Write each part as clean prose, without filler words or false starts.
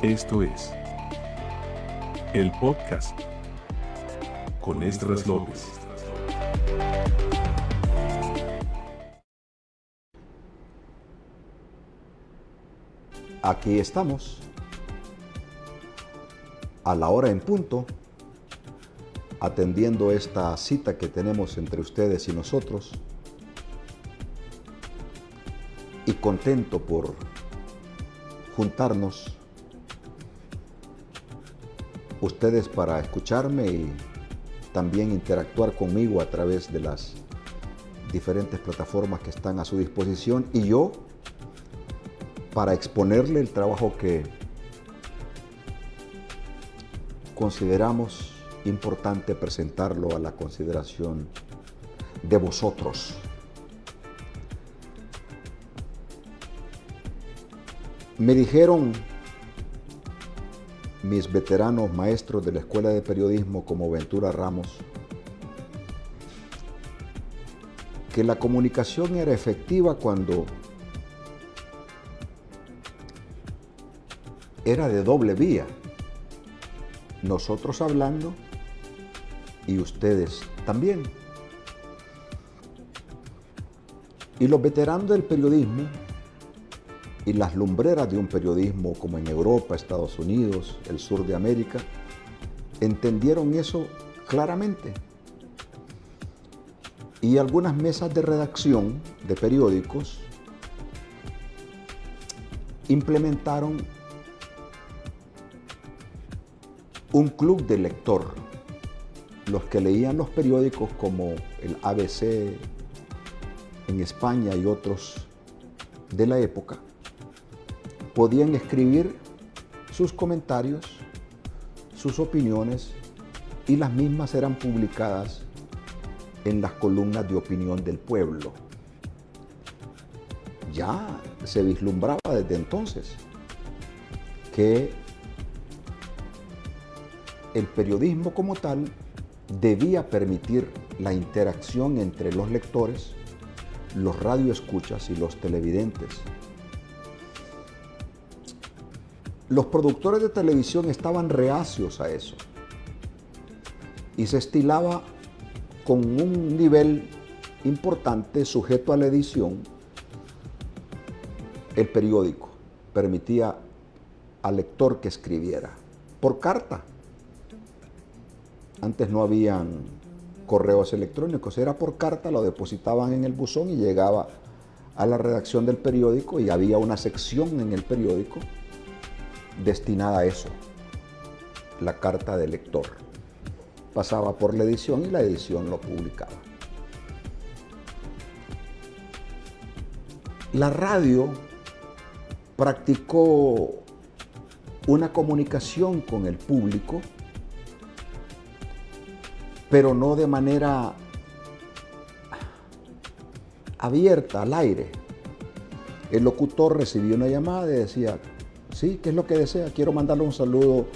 Esto es el podcast con Esdras López. Aquí estamos, a la hora en punto, atendiendo esta cita que tenemos entre ustedes y nosotros, y contento por juntarnos ustedes para escucharme y también interactuar conmigo a través de las diferentes plataformas que están a su disposición, y yo para exponerle el trabajo que consideramos importante presentarlo a la consideración de vosotros. Me dijeron mis veteranos maestros de la Escuela de Periodismo como Ventura Ramos que la comunicación era efectiva cuando era de doble vía, nosotros hablando y ustedes también. Y los veteranos del periodismo y las lumbreras de un periodismo como en Europa, Estados Unidos, el sur de América, entendieron eso claramente. Y algunas mesas de redacción de periódicos implementaron un club de lector. Los que leían los periódicos como el ABC en España y otros de la época podían escribir sus comentarios, sus opiniones, y las mismas eran publicadas en las columnas de opinión del pueblo. Ya se vislumbraba desde entonces que el periodismo como tal debía permitir la interacción entre los lectores, los radioescuchas y los televidentes. Los productores de televisión estaban reacios a eso y se estilaba con un nivel importante sujeto a la edición. El periódico permitía al lector que escribiera por carta. Antes no habían correos electrónicos, era por carta, lo depositaban en el buzón y llegaba a la redacción del periódico, y había una sección en el periódico destinada a eso, la carta del lector. Pasaba por la edición y la edición lo publicaba. La radio practicó una comunicación con el público, pero no de manera abierta al aire. El locutor recibía una llamada y decía: sí, ¿qué es lo que desea? Quiero mandarle un saludo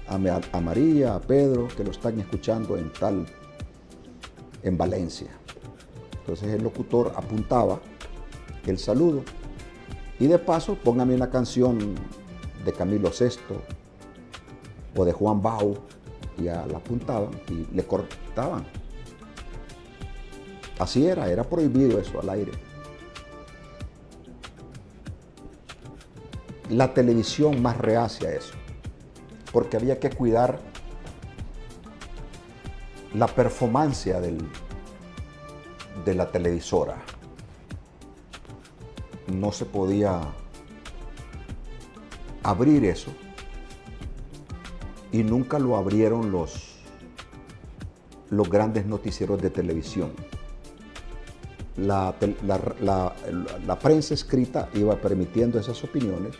a María, a Pedro, que lo están escuchando en Valencia. Entonces el locutor apuntaba el saludo y de paso póngame una canción de Camilo Sesto o de Juan Bau, y ya la apuntaban y le cortaban. Así era prohibido eso al aire. La televisión más reacia a eso, porque había que cuidar la performance de la televisora. No se podía abrir eso, y nunca lo abrieron los grandes noticieros de televisión. La prensa escrita iba permitiendo esas opiniones,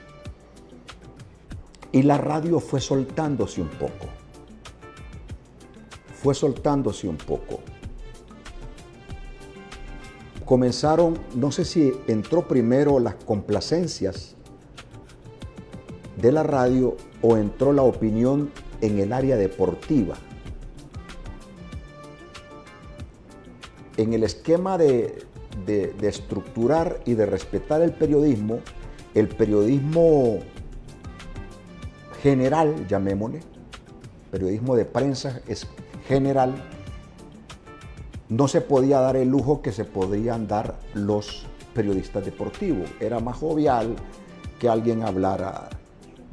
y la radio fue soltándose un poco. Comenzaron, no sé si entró primero las complacencias de la radio o entró la opinión en el área deportiva. En el esquema de estructurar y de respetar el periodismo general, llamémosle, periodismo de prensa es general, no se podía dar el lujo que se podían dar los periodistas deportivos. Era más jovial que alguien hablara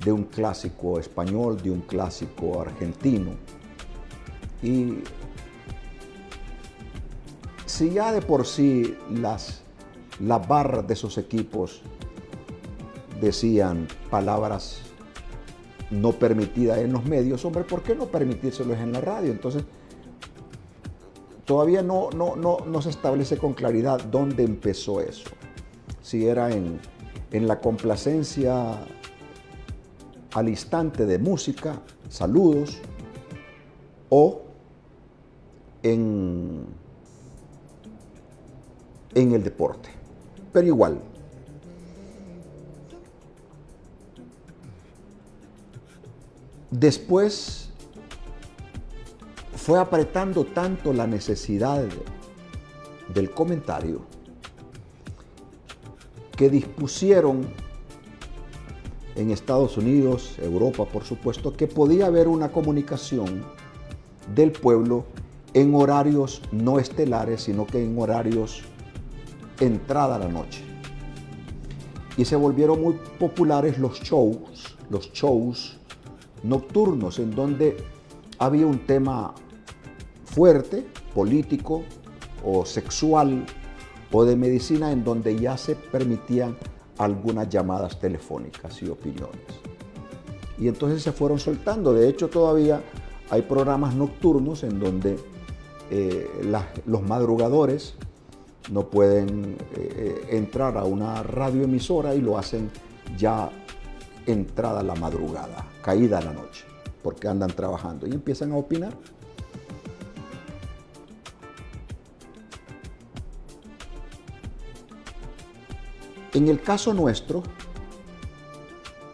de un clásico español, de un clásico argentino. Y si ya de por sí las barras de esos equipos decían palabras no permitidas en los medios, hombre, ¿por qué no permitírselos en la radio? Entonces, todavía no se establece con claridad dónde empezó eso. Si era en la complacencia al instante de música, saludos, o en el deporte. Pero igual, después fue apretando tanto la necesidad del comentario que dispusieron en Estados Unidos, Europa por supuesto, que podía haber una comunicación del pueblo en horarios no estelares, sino que en horarios entrada a la noche. Y se volvieron muy populares los shows nocturnos, en donde había un tema fuerte, político o sexual o de medicina, en donde ya se permitían algunas llamadas telefónicas y opiniones. Y entonces se fueron soltando. De hecho, todavía hay programas nocturnos en donde los madrugadores no pueden entrar a una radioemisora y lo hacen ya entrada la madrugada, caída la noche, porque andan trabajando y empiezan a opinar. En el caso nuestro,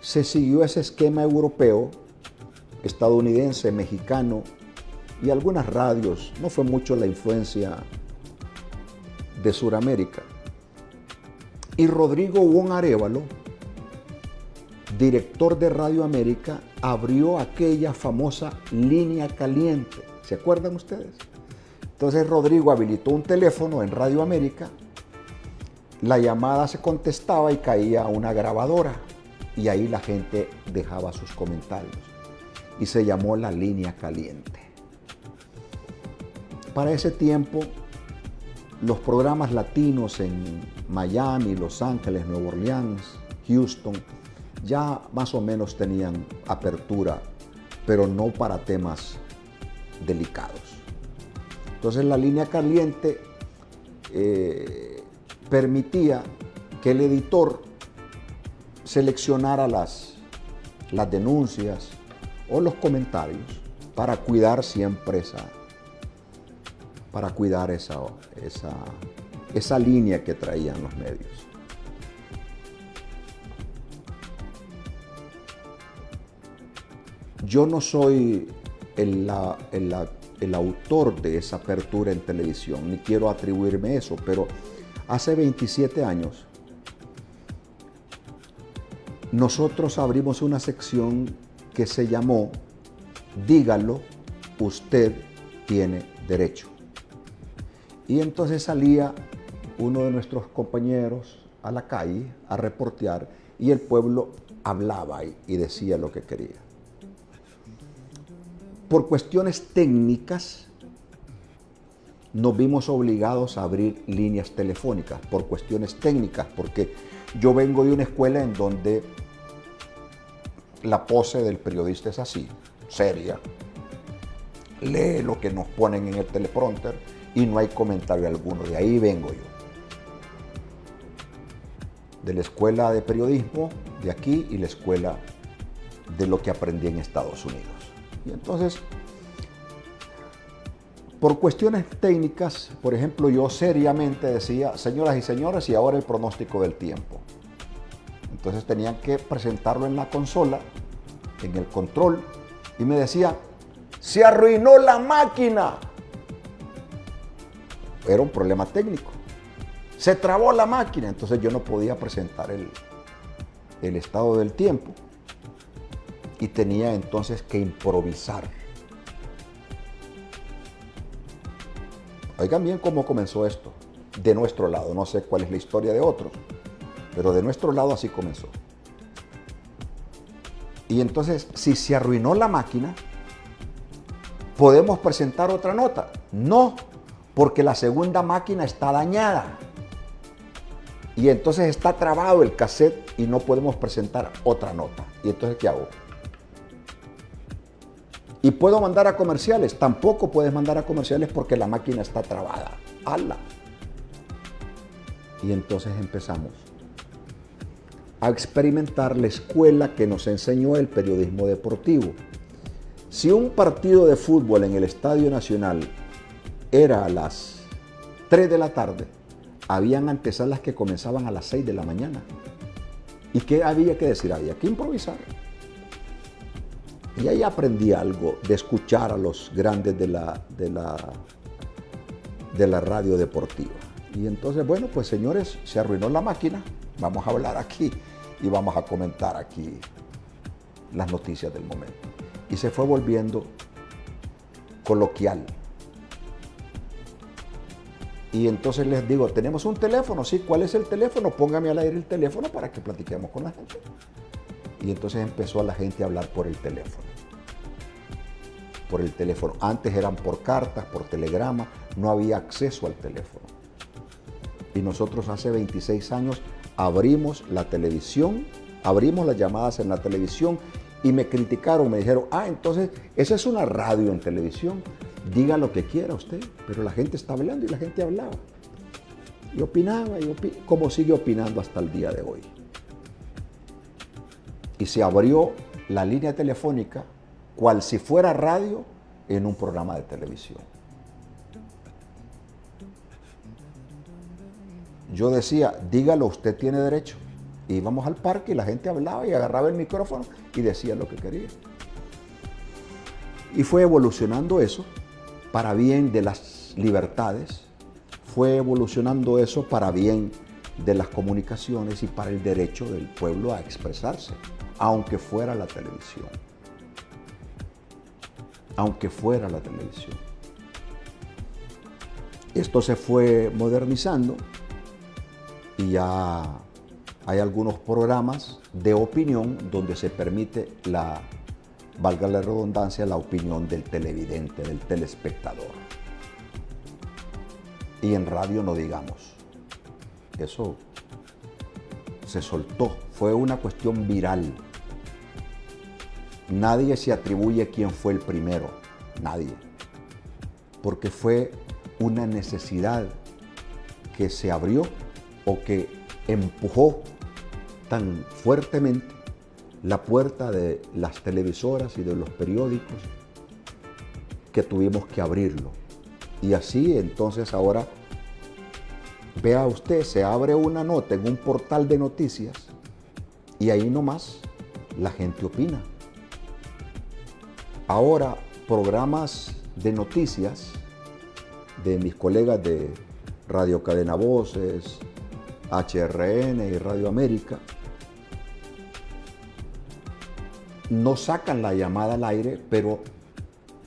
se siguió ese esquema europeo, estadounidense, mexicano y algunas radios. No fue mucho la influencia de Sudamérica. Y Rodrigo Wong Arévalo, director de Radio América, abrió aquella famosa línea caliente. ¿Se acuerdan ustedes? Entonces Rodrigo habilitó un teléfono en Radio América, la llamada se contestaba y caía a una grabadora y ahí la gente dejaba sus comentarios y se llamó la línea caliente. Para ese tiempo, los programas latinos en Miami, Los Ángeles, Nueva Orleans, Houston, ya más o menos tenían apertura, pero no para temas delicados. Entonces la línea caliente permitía que el editor seleccionara las denuncias o los comentarios para cuidar siempre esa línea que traían los medios. Yo no soy el autor de esa apertura en televisión, ni quiero atribuirme eso, pero hace 27 años nosotros abrimos una sección que se llamó Dígalo, usted tiene derecho. Y entonces salía uno de nuestros compañeros a la calle a reportear y el pueblo hablaba y decía lo que quería. Por cuestiones técnicas nos vimos obligados a abrir líneas telefónicas, por cuestiones técnicas, porque yo vengo de una escuela en donde la pose del periodista es así, seria, lee lo que nos ponen en el teleprompter y no hay comentario alguno. De ahí vengo yo, de la escuela de periodismo de aquí y la escuela de lo que aprendí en Estados Unidos. Y entonces, por cuestiones técnicas, por ejemplo, yo seriamente decía, señoras y señores, y ahora el pronóstico del tiempo. Entonces tenían que presentarlo en la consola, en el control, y me decía, se arruinó la máquina. Era un problema técnico. Se trabó la máquina, entonces yo no podía presentar el estado del tiempo. y tenía entonces que improvisar. Oigan bien cómo comenzó esto, de nuestro lado. No sé cuál es la historia de otros, pero de nuestro lado así comenzó. Y entonces, si se arruinó la máquina, ¿podemos presentar otra nota? No, porque la segunda máquina está dañada. Y entonces está trabado el cassette y no podemos presentar otra nota. ¿Y entonces qué hago? ¿Y puedo mandar a comerciales? Tampoco puedes mandar a comerciales porque la máquina está trabada. ¡Hala! Y entonces empezamos a experimentar la escuela que nos enseñó el periodismo deportivo. Si un partido de fútbol en el Estadio Nacional era a las 3 de la tarde, habían antesalas que comenzaban a las 6 de la mañana. ¿Y qué había que decir? Había que improvisar. Y ahí aprendí algo de escuchar a los grandes de la radio deportiva. Y entonces, bueno, pues señores, se arruinó la máquina. Vamos a hablar aquí y vamos a comentar aquí las noticias del momento. Y se fue volviendo coloquial. Y entonces les digo, ¿tenemos un teléfono? Sí, ¿cuál es el teléfono? Póngame al aire el teléfono para que platiquemos con la gente. Y entonces empezó la gente a hablar por el teléfono. Por el teléfono. Antes eran por cartas, por telegrama, no había acceso al teléfono. Y nosotros hace 26 años abrimos la televisión, abrimos las llamadas en la televisión y me criticaron, me dijeron, entonces esa es una radio en televisión, diga lo que quiera usted, pero la gente está hablando y la gente hablaba. Y opinaba, como sigue opinando hasta el día de hoy. Y se abrió la línea telefónica cual si fuera radio en un programa de televisión. Yo decía, dígalo, usted tiene derecho. Y íbamos al parque y la gente hablaba y agarraba el micrófono y decía lo que quería. Y fue evolucionando eso para bien de las libertades, fue evolucionando eso para bien de las comunicaciones y para el derecho del pueblo a expresarse, aunque fuera la televisión. Aunque fuera la televisión. Esto se fue modernizando y ya hay algunos programas de opinión donde se permite valga la redundancia, la opinión del televidente, del telespectador. Y en radio no digamos. Eso se soltó, fue una cuestión viral. Nadie se atribuye quién fue el primero, nadie. Porque fue una necesidad que se abrió o que empujó tan fuertemente la puerta de las televisoras y de los periódicos que tuvimos que abrirlo. Y así entonces ahora, vea usted, se abre una nota en un portal de noticias y ahí nomás la gente opina. Ahora, programas de noticias de mis colegas de Radio Cadena Voces, HRN y Radio América, no sacan la llamada al aire, pero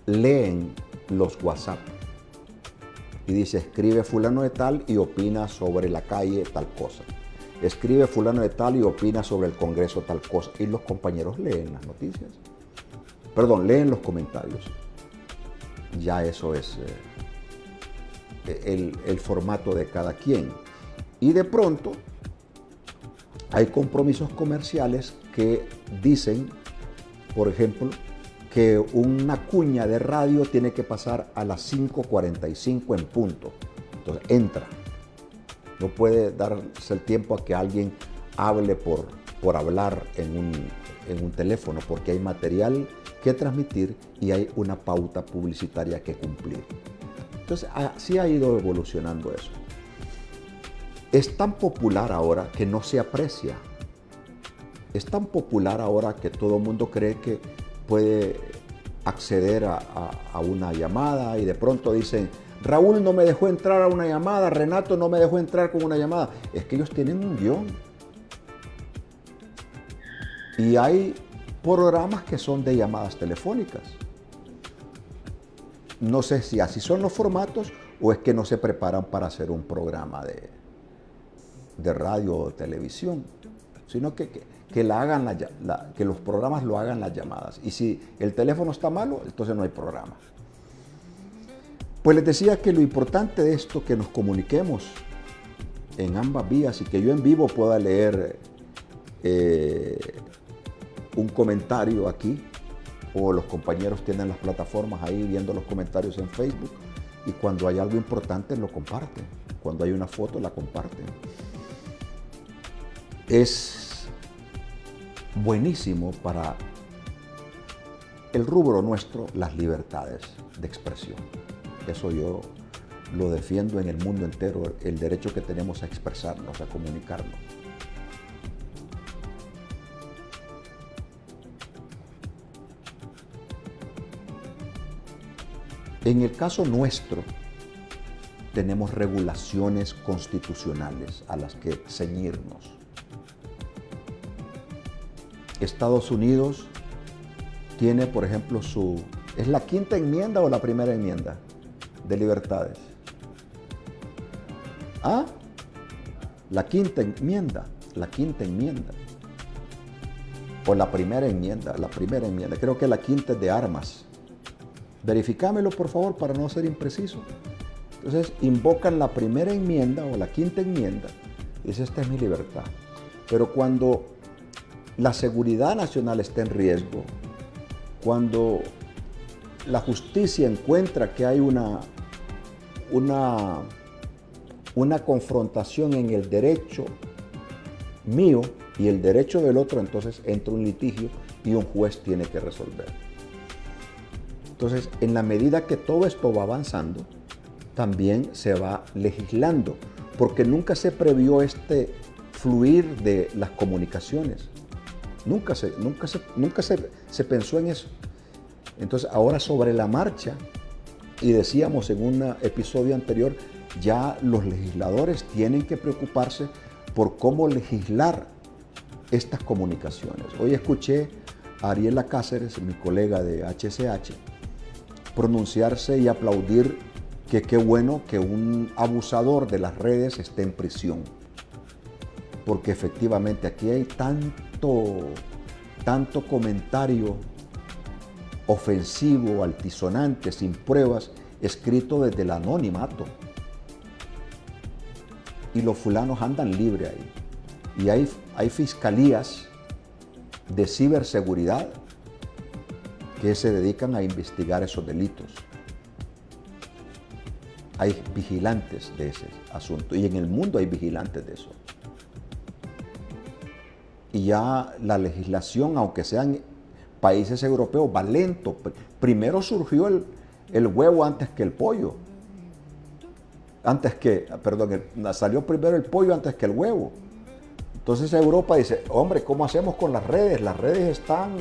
leen los WhatsApp. Y dice, escribe fulano de tal y opina sobre la calle tal cosa. Escribe fulano de tal y opina sobre el Congreso tal cosa. Y los compañeros leen las noticias. Perdón, leen los comentarios. Ya eso es el formato de cada quien. Y de pronto hay compromisos comerciales que dicen, por ejemplo, que una cuña de radio tiene que pasar a las 5:45 en punto. Entonces entra. No puede darse el tiempo a que alguien hable por hablar en un teléfono, porque hay material que transmitir y hay una pauta publicitaria que cumplir. Entonces así ha ido evolucionando eso. Es tan popular ahora que no se aprecia. Es tan popular ahora que todo el mundo cree que puede acceder a una llamada y de pronto dicen, Raúl no me dejó entrar a una llamada, Renato no me dejó entrar con una llamada. Es que ellos tienen un guión. Y hay programas que son de llamadas telefónicas. No sé si así son los formatos o es que no se preparan para hacer un programa de radio o televisión, sino que los programas lo hagan las llamadas. Y si el teléfono está malo, entonces no hay programa. Pues les decía que lo importante de esto, que nos comuniquemos en ambas vías y que yo en vivo pueda leer un comentario aquí, o los compañeros tienen las plataformas ahí viendo los comentarios en Facebook, y cuando hay algo importante lo comparten, cuando hay una foto la comparten. Es buenísimo para el rubro nuestro las libertades de expresión. Eso yo lo defiendo en el mundo entero, el derecho que tenemos a expresarnos, a comunicarnos. En el caso nuestro, tenemos regulaciones constitucionales a las que ceñirnos. Estados Unidos tiene, por ejemplo, ¿es la quinta enmienda o la primera enmienda de libertades? ¿Ah? La quinta enmienda. O la primera enmienda. Creo que la quinta es de armas. Verifícamelo, por favor, para no ser impreciso. Entonces, invocan la primera enmienda o la quinta enmienda. Dice, esta es mi libertad. Pero cuando la seguridad nacional está en riesgo, cuando la justicia encuentra que hay una confrontación en el derecho mío y el derecho del otro, entonces entra un litigio y un juez tiene que resolver. Entonces, en la medida que todo esto va avanzando, también se va legislando, porque nunca se previó este fluir de las comunicaciones. Nunca se pensó en eso. Entonces, ahora sobre la marcha, y decíamos en un episodio anterior, ya los legisladores tienen que preocuparse por cómo legislar estas comunicaciones. Hoy escuché a Ariela Cáceres, mi colega de HCH, pronunciarse y aplaudir que qué bueno que un abusador de las redes esté en prisión. Porque efectivamente aquí hay tanto comentario ofensivo, altisonante, sin pruebas, escrito desde el anonimato. Y los fulanos andan libres ahí. Y hay fiscalías de ciberseguridad que se dedican a investigar esos delitos. Hay vigilantes de ese asunto. Y en el mundo hay vigilantes de eso. Y ya la legislación, aunque sean países europeos, va lento. Primero surgió el huevo antes que el pollo. Salió primero el pollo antes que el huevo. Entonces Europa dice, hombre, ¿cómo hacemos con las redes? Las redes están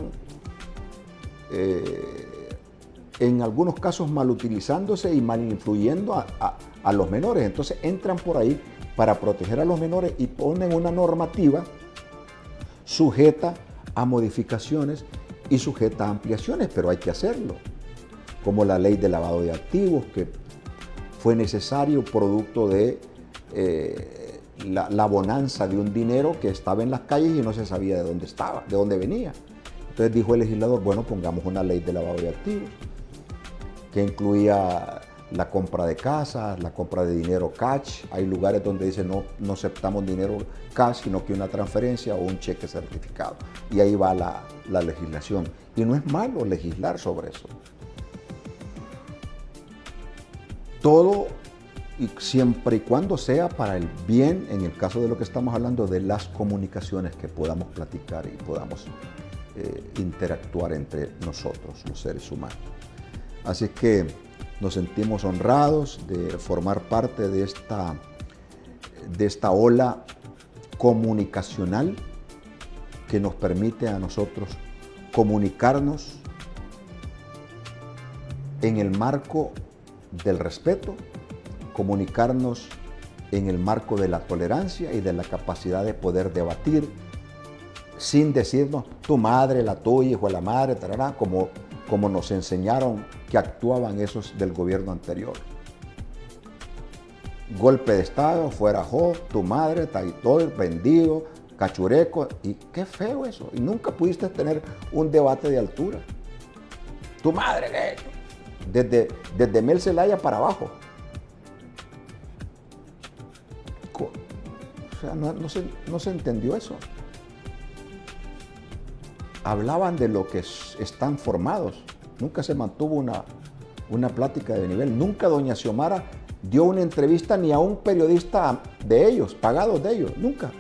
en algunos casos mal utilizándose y mal influyendo a los menores. Entonces entran por ahí para proteger a los menores y ponen una normativa sujeta a modificaciones y sujeta a ampliaciones, pero hay que hacerlo. Como la ley de lavado de activos, que fue necesario producto de la bonanza de un dinero que estaba en las calles y no se sabía de dónde estaba, de dónde venía. Entonces dijo el legislador, bueno, pongamos una ley de lavado de activos que incluía la compra de casas, la compra de dinero cash. Hay lugares donde dicen no aceptamos dinero cash, sino que una transferencia o un cheque certificado. Y ahí va la legislación. Y no es malo legislar sobre eso. Todo y siempre y cuando sea para el bien, en el caso de lo que estamos hablando, de las comunicaciones que podamos platicar y podamos interactuar entre nosotros, los seres humanos. Así que nos sentimos honrados de formar parte de esta ola comunicacional que nos permite a nosotros comunicarnos en el marco del respeto, comunicarnos en el marco de la tolerancia y de la capacidad de poder debatir sin decirnos tu madre, la tuya, hijo de la madre, tarará, como nos enseñaron que actuaban esos del gobierno anterior. Golpe de Estado, fuera jo, tu madre, taitol, vendido, cachureco, y qué feo eso. Y nunca pudiste tener un debate de altura. Tu madre, desde Mel Zelaya para abajo. O sea, no se entendió eso. Hablaban de lo que están formados. Nunca se mantuvo una plática de nivel. Nunca doña Xiomara dio una entrevista ni a un periodista de ellos, pagados de ellos. Nunca.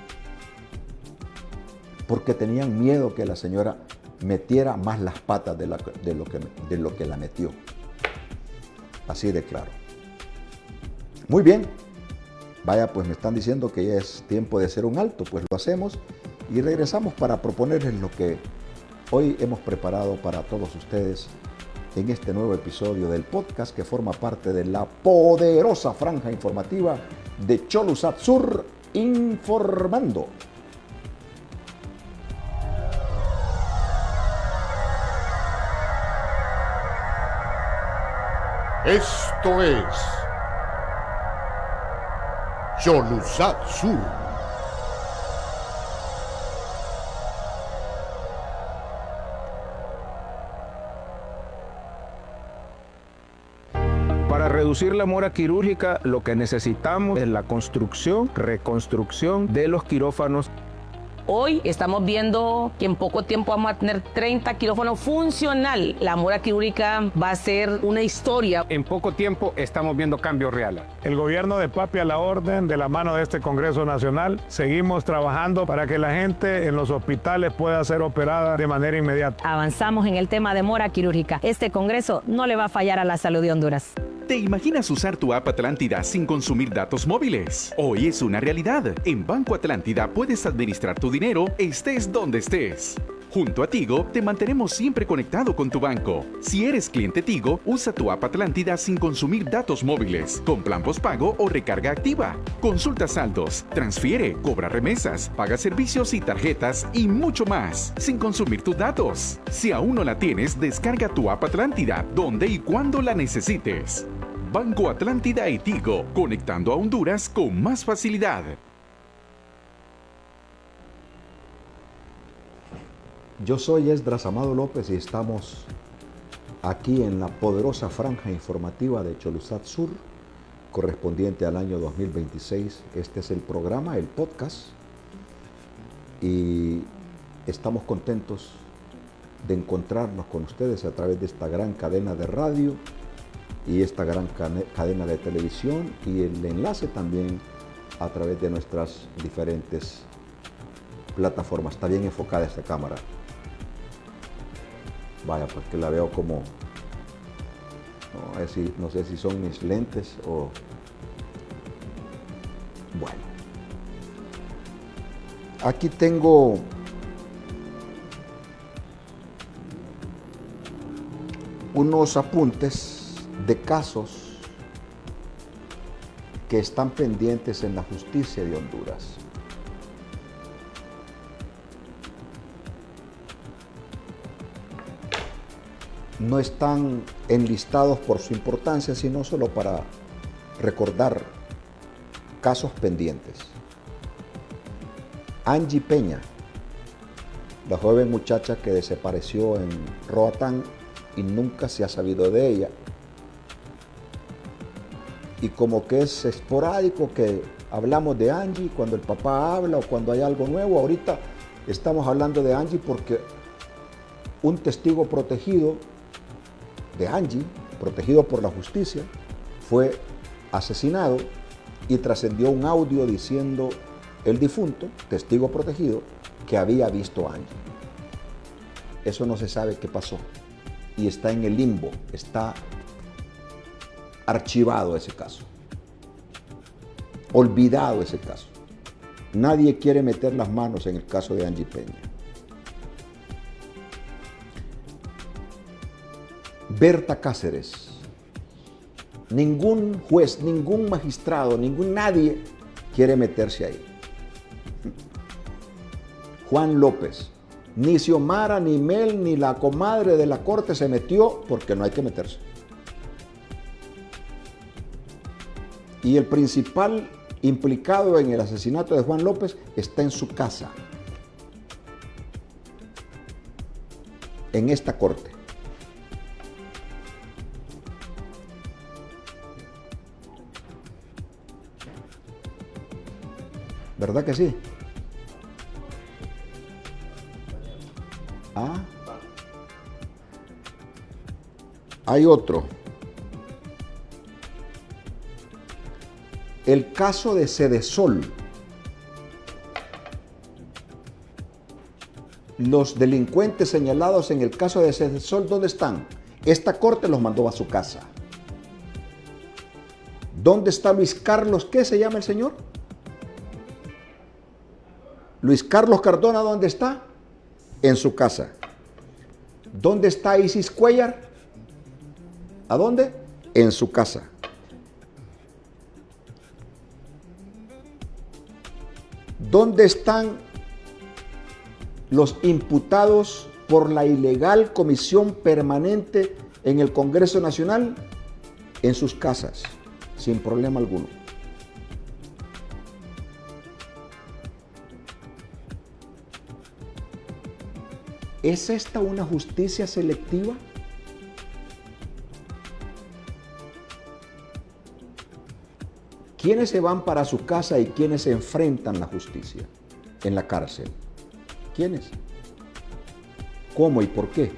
Porque tenían miedo que la señora metiera más las patas de lo que la metió. Así de claro. Muy bien. Vaya, pues me están diciendo que ya es tiempo de hacer un alto. Pues lo hacemos y regresamos para proponerles lo que hoy hemos preparado para todos ustedes en este nuevo episodio del podcast que forma parte de la poderosa franja informativa de Cholusat Sur Informando. Esto es Cholusat Sur. Para reducir la mora quirúrgica, lo que necesitamos es la construcción, reconstrucción de los quirófanos. Hoy estamos viendo que en poco tiempo vamos a tener 30 quirófanos funcional. La mora quirúrgica va a ser una historia. En poco tiempo estamos viendo cambios reales. El gobierno de Papi a la orden, de la mano de este Congreso Nacional, seguimos trabajando para que la gente en los hospitales pueda ser operada de manera inmediata. Avanzamos en el tema de mora quirúrgica. Este Congreso no le va a fallar a la salud de Honduras. ¿Te imaginas usar tu app Atlántida sin consumir datos móviles? Hoy es una realidad. En Banco Atlántida puedes administrar tu dinero estés donde estés. Junto a Tigo, te mantenemos siempre conectado con tu banco. Si eres cliente Tigo, usa tu app Atlántida sin consumir datos móviles, con plan postpago o recarga activa. Consulta saldos, transfiere, cobra remesas, paga servicios y tarjetas y mucho más, sin consumir tus datos. Si aún no la tienes, descarga tu app Atlántida, donde y cuando la necesites. Banco Atlántida y Tigo, conectando a Honduras con más facilidad. Yo soy Esdras Amado López y estamos aquí en la poderosa franja informativa de Cholusat Sur, correspondiente al año 2026. Este es el programa, el podcast, y estamos contentos de encontrarnos con ustedes a través de esta gran cadena de radio y esta gran cadena de televisión, y el enlace también a través de nuestras diferentes plataformas. Está bien enfocada esta cámara. Vaya, pues que la veo como, no sé si son mis lentes o... Bueno. Aquí tengo unos apuntes de casos que están pendientes en la justicia de Honduras. No están enlistados por su importancia, sino solo para recordar casos pendientes. Angie Peña, la joven muchacha que desapareció en Roatán y nunca se ha sabido de ella. Y como que es esporádico que hablamos de Angie cuando el papá habla o cuando hay algo nuevo. Ahorita estamos hablando de Angie porque un testigo protegido de Angie, protegido por la justicia, fue asesinado y trascendió un audio diciendo el difunto, testigo protegido, que había visto a Angie. Eso no se sabe qué pasó y está en el limbo, está archivado ese caso, olvidado ese caso. Nadie quiere meter las manos en el caso de Angie Peña. Berta Cáceres. Ningún juez, ningún magistrado, nadie quiere meterse ahí. Juan López. Ni Xiomara, ni Mel, ni la comadre de la corte se metió porque no hay que meterse. Y el principal implicado en el asesinato de Juan López está en su casa, en esta corte. ¿Verdad que sí? Ah. Hay otro. El caso de Sedesol. Los delincuentes señalados en el caso de Sedesol, ¿dónde están? Esta corte los mandó a su casa. ¿Dónde está Luis Carlos? ¿Qué se llama el señor? Luis Carlos Cardona, ¿dónde está? En su casa. ¿Dónde está Isis Cuellar? ¿A dónde? En su casa. ¿Dónde están los imputados por la ilegal comisión permanente en el Congreso Nacional? En sus casas, sin problema alguno. ¿Es esta una justicia selectiva? ¿Quiénes se van para su casa y quiénes se enfrentan la justicia en la cárcel? ¿Quiénes? ¿Cómo y por qué?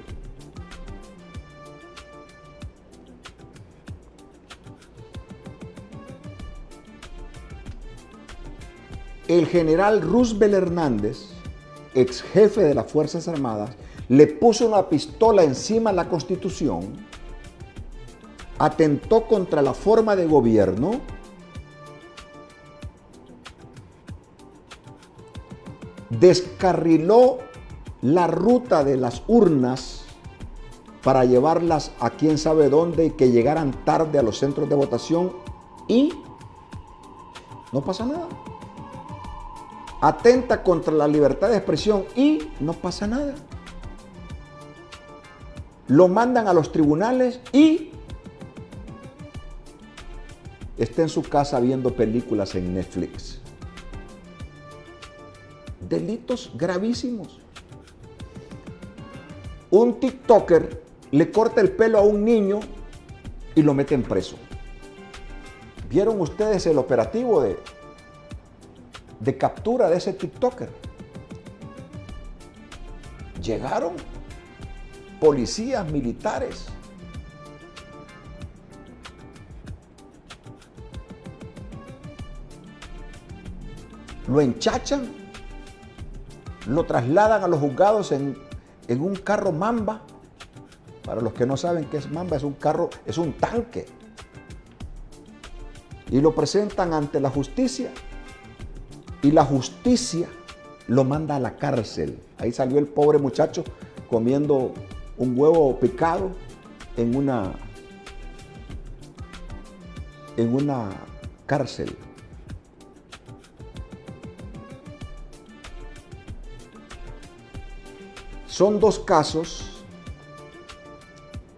El general Roosevelt Hernández, ex jefe de las Fuerzas Armadas, le puso una pistola encima de la Constitución, atentó contra la forma de gobierno, descarriló la ruta de las urnas para llevarlas a quién sabe dónde y que llegaran tarde a los centros de votación y no pasa nada. Atenta contra la libertad de expresión y no pasa nada. Lo mandan a los tribunales y está en su casa viendo películas en Netflix. Delitos gravísimos. Un TikToker le corta el pelo a un niño y lo meten preso. ¿Vieron ustedes el operativo de captura de ese TikToker? Llegaron policías militares. Lo enchachan, lo trasladan a los juzgados en un carro Mamba. Para los que no saben qué es Mamba, es un carro, es un tanque. Y lo presentan ante la justicia. Y la justicia lo manda a la cárcel. Ahí salió el pobre muchacho comiendo un huevo picado en una cárcel. Son dos casos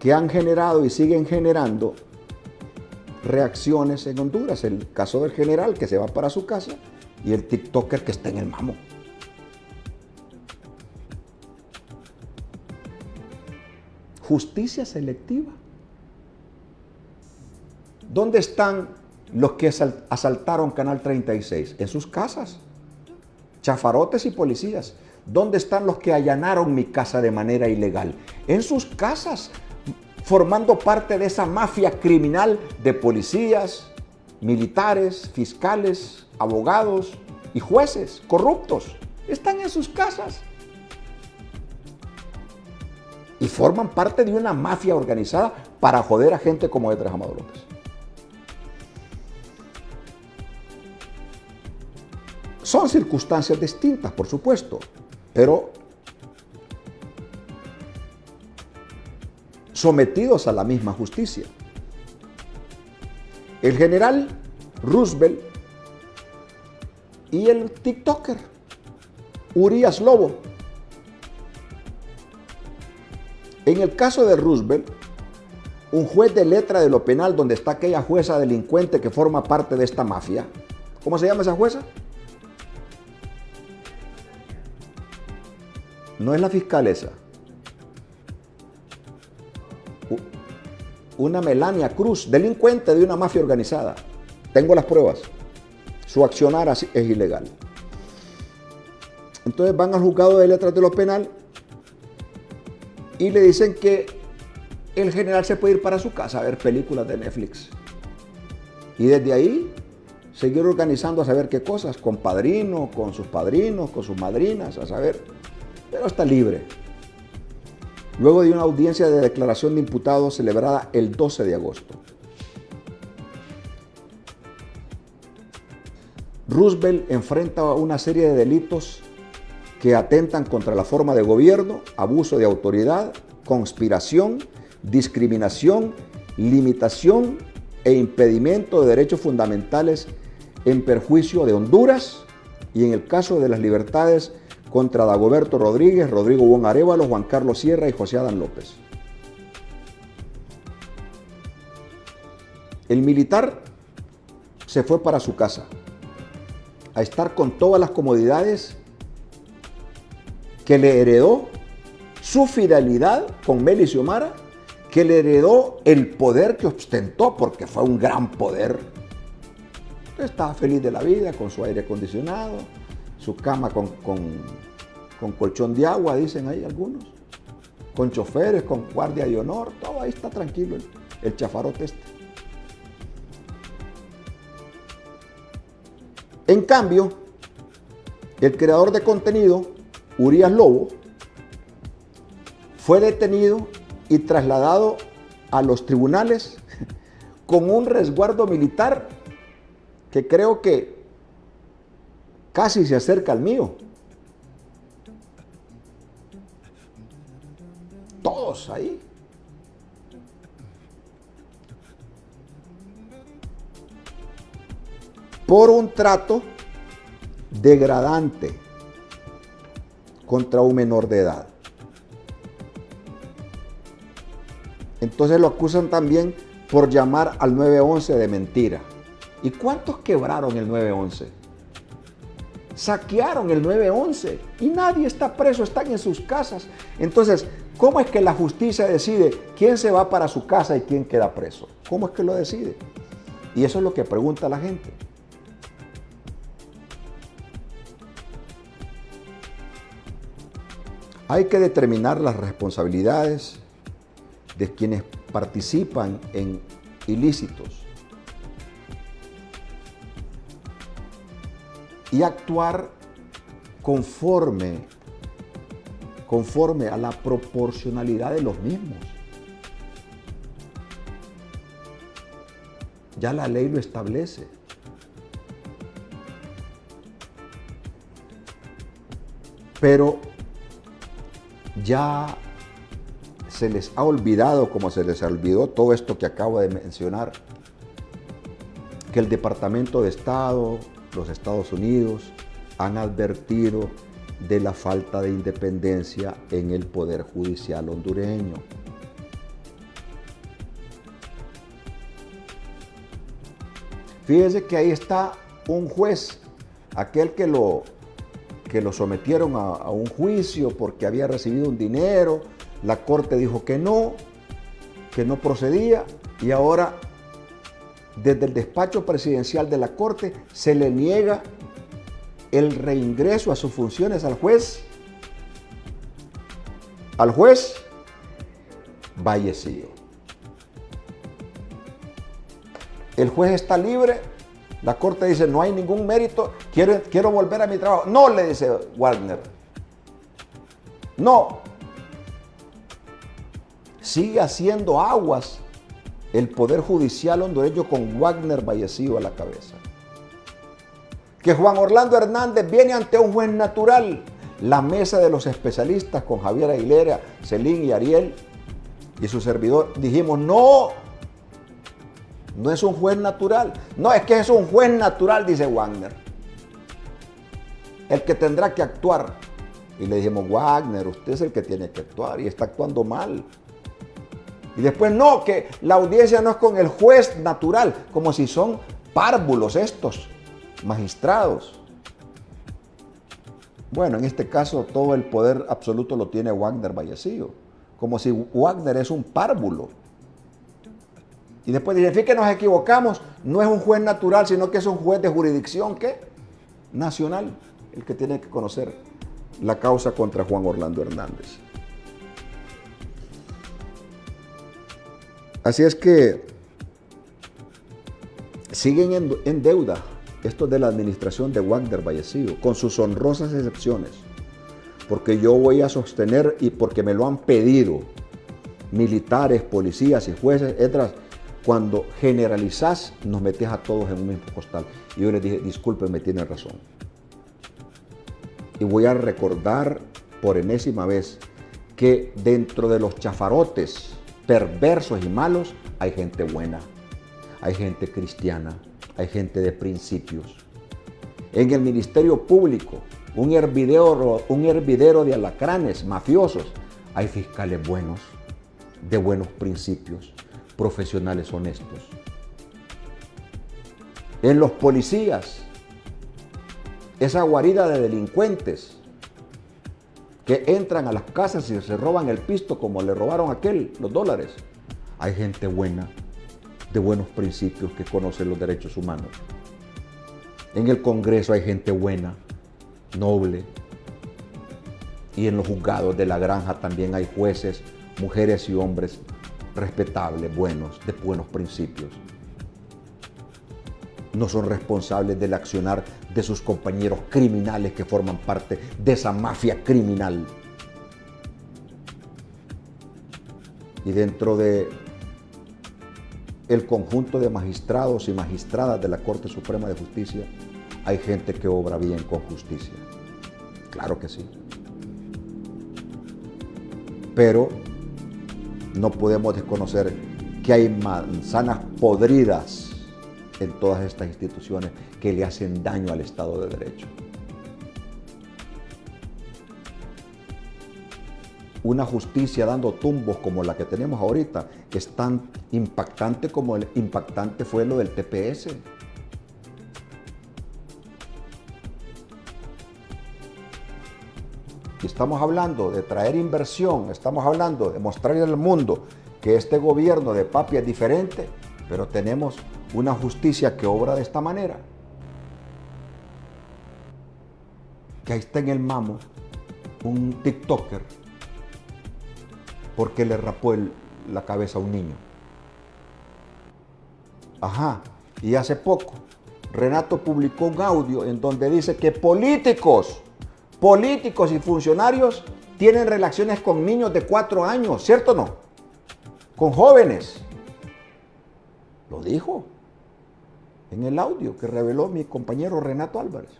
que han generado y siguen generando reacciones en Honduras. El caso del general que se va para su casa y el TikToker que está en el mamo. Justicia selectiva. ¿Dónde están los que asaltaron Canal 36? En sus casas. Chafarotes y policías. ¿Dónde están los que allanaron mi casa de manera ilegal? En sus casas, formando parte de esa mafia criminal de policías, militares, fiscales, abogados y jueces corruptos. Están en sus casas. Y forman parte de una mafia organizada para joder a gente como Edras Amado López. Son circunstancias distintas, por supuesto, pero sometidos a la misma justicia. El general Roosevelt y el TikToker. Urias Lobo. En el caso de Roosevelt, un juez de letra de lo penal, donde está aquella jueza delincuente que forma parte de esta mafia. ¿Cómo se llama esa jueza? No es la fiscal esa. Una Melania Cruz, delincuente de una mafia organizada. Tengo las pruebas. Su accionar así es ilegal. Entonces van al juzgado de letras de lo penal y le dicen que el general se puede ir para su casa a ver películas de Netflix. Y desde ahí seguir organizando a saber qué cosas, con padrinos, con sus madrinas, a saber. Pero está libre. Luego de una audiencia de declaración de imputados celebrada el 12 de agosto. Roosevelt enfrenta una serie de delitos que atentan contra la forma de gobierno, abuso de autoridad, conspiración, discriminación, limitación e impedimento de derechos fundamentales en perjuicio de Honduras y en el caso de las libertades contra Dagoberto Rodríguez, Rodrigo Bon Arévalo, Juan Carlos Sierra y José Adán López. El militar se fue para su casa a estar con todas las comodidades que le heredó su fidelidad con Meli Xiomara, que le heredó el poder que ostentó, porque fue un gran poder. Estaba feliz de la vida, con su aire acondicionado, su cama con colchón de agua, dicen ahí algunos, con choferes, con guardia de honor, todo ahí está tranquilo el chafarote este. En cambio, el creador de contenido, Urias Lobo, fue detenido y trasladado a los tribunales con un resguardo militar que creo que casi se acerca al mío. Todos ahí. Por un trato degradante contra un menor de edad. Entonces lo acusan también por llamar al 911 de mentira. ¿Y cuántos quebraron el 911? Saquearon el 911 y nadie está preso, están en sus casas. Entonces, ¿cómo es que la justicia decide quién se va para su casa y quién queda preso? ¿Cómo es que lo decide? Y eso es lo que pregunta la gente. Hay que determinar las responsabilidades de quienes participan en ilícitos y actuar conforme a la proporcionalidad de los mismos. Ya la ley lo establece. Pero ya se les ha olvidado, como se les olvidó todo esto que acabo de mencionar, que el Departamento de Estado, los Estados Unidos, han advertido de la falta de independencia en el Poder Judicial hondureño. Fíjese que ahí está un juez, aquel que lo sometieron a un juicio porque había recibido un dinero, la corte dijo que no procedía, y ahora desde el despacho presidencial de la corte se le niega el reingreso a sus funciones al juez Vallecillo. El juez está libre, la corte dice no hay ningún mérito, quiero volver a mi trabajo. No, le dice Wagner, no. Sigue haciendo aguas el Poder Judicial hondureño con Wagner Vallecillo a la cabeza. Que Juan Orlando Hernández viene ante un juez natural. La mesa de los especialistas con Javier Aguilera, Celín y Ariel y su servidor dijimos no es un juez natural. No, es que es un juez natural, dice Wagner, el que tendrá que actuar Y le dijimos, Wagner, usted es el que tiene que actuar y está actuando mal. Y después, no, que la audiencia no es con el juez natural, como si son párvulos estos magistrados. Bueno, en este caso todo el poder absoluto lo tiene Wagner Vallecillo, como si Wagner es un párvulo. Y después dicen, fíjate que nos equivocamos, no es un juez natural, sino que es un juez de jurisdicción, ¿qué? Nacional, el que tiene que conocer la causa contra Juan Orlando Hernández. Así es que siguen en deuda estos de la administración de Wagner Vallecillo, con sus honrosas excepciones, porque yo voy a sostener, y porque me lo han pedido militares, policías y jueces, etc., cuando generalizás, nos metes a todos en un mismo costal. Y yo les dije, discúlpenme, tienen razón. Y voy a recordar por enésima vez que dentro de los chafarotes perversos y malos hay gente buena, hay gente cristiana, hay gente de principios. En el Ministerio Público, un hervidero de alacranes mafiosos, hay fiscales buenos, de buenos principios, profesionales honestos. En los policías, esa guarida de delincuentes que entran a las casas y se roban el pisto como le robaron a aquel, los dólares. Hay gente buena, de buenos principios, que conoce los derechos humanos. En el Congreso hay gente buena, noble. Y en los juzgados de la granja también hay jueces, mujeres y hombres respetables, buenos, de buenos principios. No son responsables del accionar de sus compañeros criminales que forman parte de esa mafia criminal. Y dentro de el conjunto de magistrados y magistradas de la Corte Suprema de Justicia, hay gente que obra bien con justicia. Claro que sí. Pero no podemos desconocer que hay manzanas podridas en todas estas instituciones que le hacen daño al Estado de Derecho. Una justicia dando tumbos como la que tenemos ahorita es tan impactante como el impactante fue lo del TPS. Y estamos hablando de traer inversión, estamos hablando de mostrarle al mundo que este gobierno de papi es diferente, pero tenemos una justicia que obra de esta manera. Que ahí está en el mamo un TikToker porque le rapó la cabeza a un niño. Ajá, y hace poco Renato publicó un audio en donde dice que políticos y funcionarios tienen relaciones con niños de 4 años, ¿cierto o no? Con jóvenes. Lo dijo en el audio que reveló mi compañero Renato Álvarez.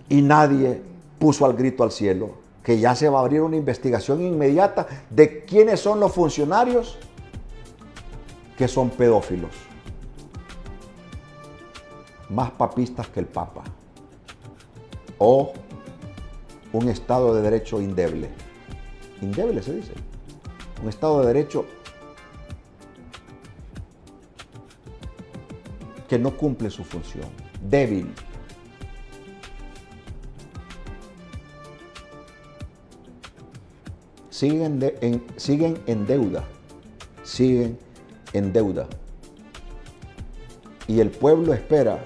Y nadie puso al grito al cielo que ya se va a abrir una investigación inmediata de quiénes son los funcionarios que son pedófilos. Más papistas que el Papa. O un Estado de Derecho indeble. Indeble se dice. Un Estado de Derecho que no cumple su función. Débil. Siguen en deuda. Siguen en deuda. Y el pueblo espera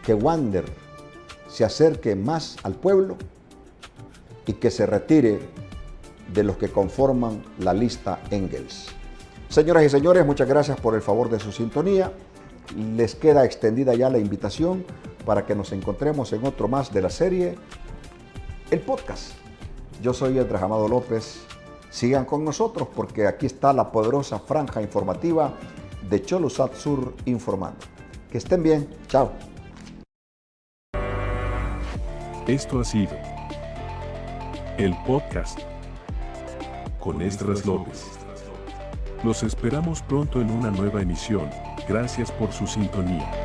que Wagner se acerque más al pueblo y que se retire de los que conforman la lista Engels. Señoras y señores, muchas gracias por el favor de su sintonía. Les queda extendida ya la invitación para que nos encontremos en otro más de la serie El Podcast. Yo soy Edras Amado López. Sigan con nosotros porque aquí está la poderosa franja informativa de Cholusat Sur informando. Que estén bien. Chao. Esto ha sido El Podcast con Esdras López. Los esperamos pronto en una nueva emisión. Gracias por su sintonía.